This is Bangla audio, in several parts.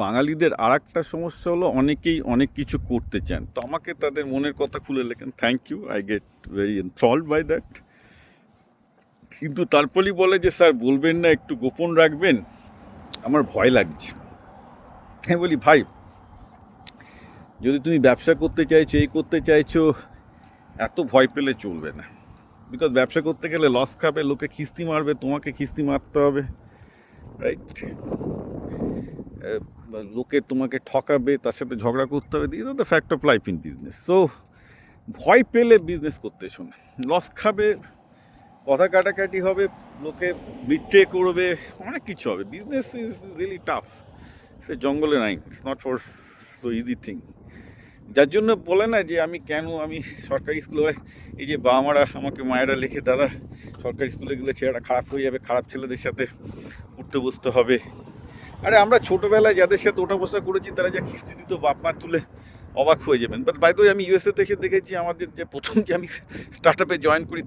বাঙালিদের আর একটা সমস্যা হলো অনেকেই অনেক কিছু করতে চান, তো আমাকে তাদের মনের কথা খুলে লেখেন, thank you, I get very enthralled by that. কিন্তু তারপরেই বলে যে স্যার বলবেন না, একটু গোপন রাখবেন, আমার ভয় লাগছে। আমি বলি ভাই, যদি তুমি ব্যবসা করতে চাইছো, এই করতে চাইছো, এত ভয় পেলে চলবে না। বিকজ ব্যবসা করতে গেলে লস খাবে, লোকে খিস্তি মারবে, তোমাকে খিস্তি মারতে হবে, রাইট? লোকে তোমাকে ঠকাবে, তার সাথে ঝগড়া করতে হবে, this are the fact of life in business. So ভয় পেলে বিজনেস করতে শোনে, লস খাবে, কথা কাটাকাটি হবে, লোকে বিট্রে করবে, অনেক কিছু হবে। বিজনেস ইজ রিয়েলি টাফ, সে জঙ্গলে নাই, it's not for so easy thing. যার জন্য বলে না যে আমি সরকারি স্কুলে, এই যে বাবা মারা আমাকে মায়েরা লিখে, দাদা সরকারি স্কুলে গেলে ছেলেটা খারাপ হয়ে যাবে, খারাপ ছেলেদের সাথে উঠতে বসতে হবে। আরে আমরা ছোটোবেলায় যাদের সাথে ওঠা বসা করেছি, তারা যা কিস্তি দিত বাপ মা তুলে, অবাক হয়ে যাবেন। বাট বাই দ্য ওয়ে, আমি ইউএসএ থেকে দেখেছি, আমাদের যে প্রথম যে আমি স্টার্ট আপে জয়েন করি,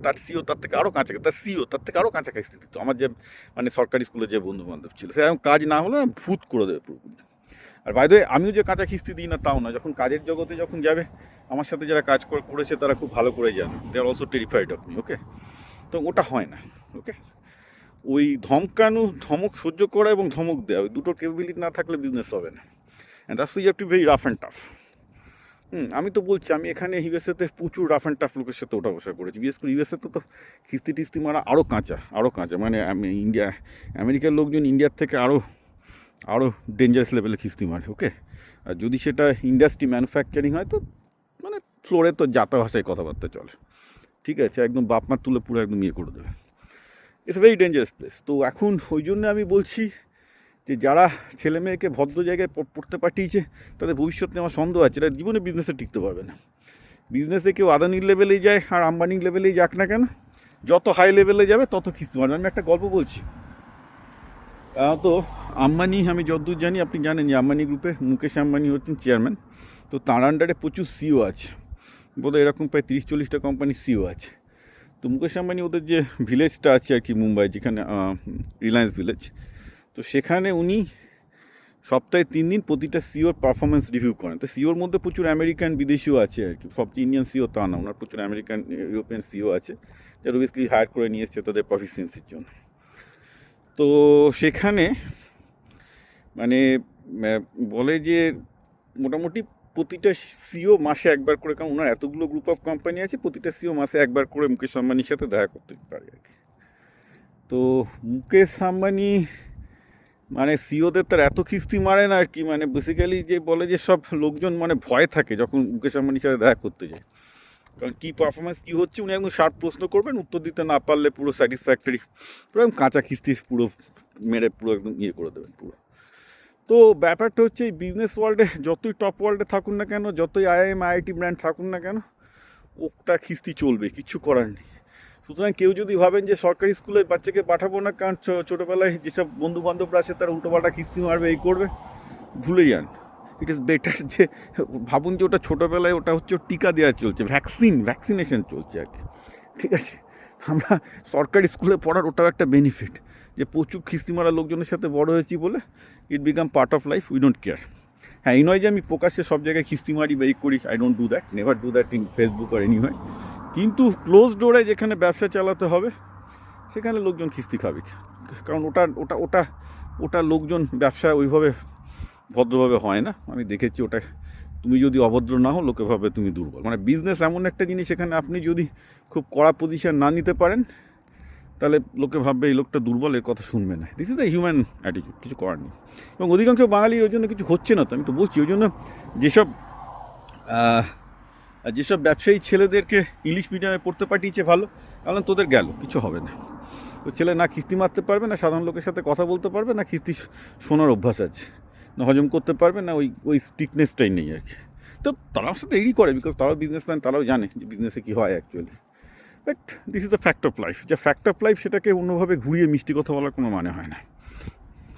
তার সিও তার থেকে আরও কাঁচা, তার সিও তার থেকে আরও কাঁচা কিস্তি দিত। আমার যে মানে সরকারি স্কুলে যে বন্ধু বান্ধব ছিল, সে এখন কাজ না হলে ভূত করে দেবে পুরোপুরি। আর বাই দ্য ওয়ে, আমিও যে কাঁচা কিস্তি দিই না তাও না, যখন কাজের জগতে যখন যাবে, আমার সাথে যারা কাজ করেছে তারা খুব ভালো করে জানে, they are also terrified of me, okay? তো ওটা হয় না, ওকে? ওই ধমক সহ্য করা এবং ধমক দেওয়া, ওই দুটো ক্যাপাবিলিটি না থাকলে বিজনেস হবে না। And that's you have to very rough and tough. আমি তো বলছি, আমি এখানে ইউএসএতে প্রচুর রাফ অ্যান্ড টাফ লোকের সাথে ওঠা বসা করেছি। বিশেষ করে ইউএসএতে তো কিস্তি টিস্তি মারা আরও কাঁচা, মানে আমেরিকার লোকজন ইন্ডিয়ার থেকে আরও ডেঞ্জারাস লেভেলে কিস্তি মারে, ওকে? আর যদি সেটা ইন্ডাস্ট্রি ম্যানুফ্যাকচারিং হয়, তো মানে ফ্লোরে তো যাতা ভাষায় কথাবার্তা চলে, ঠিক আছে? একদম বাপ মা তুলে পুরো একদম ইয়ে করে দেবে। It's very dangerous place. তো এখন ওই জন্য আমি বলছি যে যারা ছেলে মেয়েকে ভদ্র জায়গায় পড়তে পাঠিয়েছে, তাদের ভবিষ্যৎ নিয়ে আমার সন্দেহ আছে, এরা জীবনে বিজনেসে টিকতে পারবে না। বিজনেসে কেউ আদানির লেভেলেই যায় আর আম্বানির লেভেলেই যাক না কেন, যত হাই লেভেলে যাবে তত কিস্তি মারবে। আমি একটা গল্প বলছি। তো আম্বানি, আমি যতদূর জানি, আপনি জানেন যে আম্বানি গ্রুপের মুকেশ আম্বানি হচ্ছেন চেয়ারম্যান। তো তার আন্ডারে প্রচুর সিও আছে, বোধহয় এরকম প্রায় 30-40টা কোম্পানির সিও আছে। তো মুকেশ আম্বানি ওদের যে ভিলেজটা আছে আর কি মুম্বাই, যেখানে রিলায়েন্স ভিলেজ, তো সেখানে উনি সপ্তাহে 3 দিন প্রতিটা সিওর পারফরমেন্স রিভিউ করেন। তো সিওর মধ্যে প্রচুর আমেরিকান বিদেশিও আছে আর কি, সব ইন্ডিয়ান সিও তা না, ওনার প্রচুর আমেরিকান ইউরোপিয়ান সিও আছে, যারা অবভিয়াসলি হায়ার করে নিয়ে এসছে তাদের প্রফিসিয়েন্সির জন্য। তো সেখানে মানে বলে যে মোটামুটি প্রতিটা সিও মাসে একবার করে, কারণ ওনার এতগুলো গ্রুপ অফ কোম্পানি আছে, প্রতিটা সিও মাসে একবার করে মুকেশ আম্বানির সাথে দেখা করতে পারে আর কি। তো মুকেশ আম্বানি মানে সিওদের তার এত কিস্তি মারে না আর কি, মানে বেসিক্যালি যে বলে যে সব লোকজন মানে ভয় থাকে যখন মুকেশ আম্বানির সাথে দেখা করতে যায়, কারণ কী পারফরমেন্স কী হচ্ছে, উনি একদম শার্প প্রশ্ন করবেন, উত্তর দিতে না পারলে পুরো স্যাটিসফ্যাক্টরি, পুরো একদম কাঁচা কিস্তি পুরো মেরে পুরো একদম ইয়ে করে দেবেন পুরো। তো ব্যাপারটা হচ্ছে, এই বিজনেস ওয়ার্ল্ডে যতই টপ ওয়ার্ল্ডে থাকুন না কেন, যতই আইআইএম আইআইটি ব্র্যান্ড থাকুন না কেন, ওটা খিস্তি চলবে, কিচ্ছু করার নেই। সুতরাং কেউ যদি ভাবেন যে সরকারি স্কুলে বাচ্চাকে পাঠাবো না, কারণ ছোটোবেলায় যেসব বন্ধু বান্ধবরা আছে তারা উল্টোপাল্টা কিস্তি মারবে, এই করবে, ভুলে যান। ইট ইজ বেটার যে ভাবুন যে ওটা ছোটোবেলায় ওটা হচ্ছে টিকা দেওয়া চলছে, ভ্যাকসিনেশন চলছে আর কি, ঠিক আছে? আমরা সরকারি স্কুলে পড়ার ওটাও একটা বেনিফিট, যে প্রচুর খিস্তি মারা লোকজনের সাথে বড় হয়েছি বলে it became part of life, we don't care. হ্যাঁ, এই নয় যে আমি প্রকাশ্যে সব জায়গায় খিস্তি মারি বা এই করি, I don't do that, never do that in Facebook আর এনি হয়। কিন্তু ক্লোজ ডোরে যেখানে ব্যবসা চালাতে হবে, সেখানে লোকজন খিস্তি খাবে, কারণ ওটা ওটা ওটা ওটা লোকজন ব্যবসা ওইভাবে ভদ্রভাবে হয় না, আমি দেখেছি। ওটা তুমি যদি অভদ্র না হও, লোকে ভাবে তুমি দুর্বল। মানে বিজনেস এমন একটা জিনিস, সেখানে আপনি যদি খুব কড়া পজিশন না নিতে পারেন, তাহলে লোকে ভাববে এই লোকটা দুর্বল, এর কথা শুনবে না। This is the human attitude, কিছু করার নেই। এবং অধিকাংশ বাঙালি ওই জন্য কিছু হচ্ছে না, তো আমি তো বলছি, ওই জন্য যেসব ব্যবসায়ী ছেলেদেরকে ইংলিশ মিডিয়ামে পড়তে পাঠিয়েছে ভালো, কারণ তোদের গেল কিছু হবে না। তো ছেলে না কিস্তি মারতে পারবে, না সাধারণ লোকের সাথে কথা বলতে পারবে, না কিস্তি শোনার অভ্যাস আছে, না হজম করতে পারবে, না ওই স্ট্রিকনেসটাই নেই আর কি। তো তারা আমার সাথে এরই করে, বিকজ তারাও বিজনেসম্যান, তারাও জানে যে বিজনেসে কী হয় actually. But this is the fact of life, যে ফ্যাক্ট অফ লাইফ, সেটাকে অন্যভাবে ঘুরিয়ে মিষ্টি কথা বলার কোনো মানে হয় না।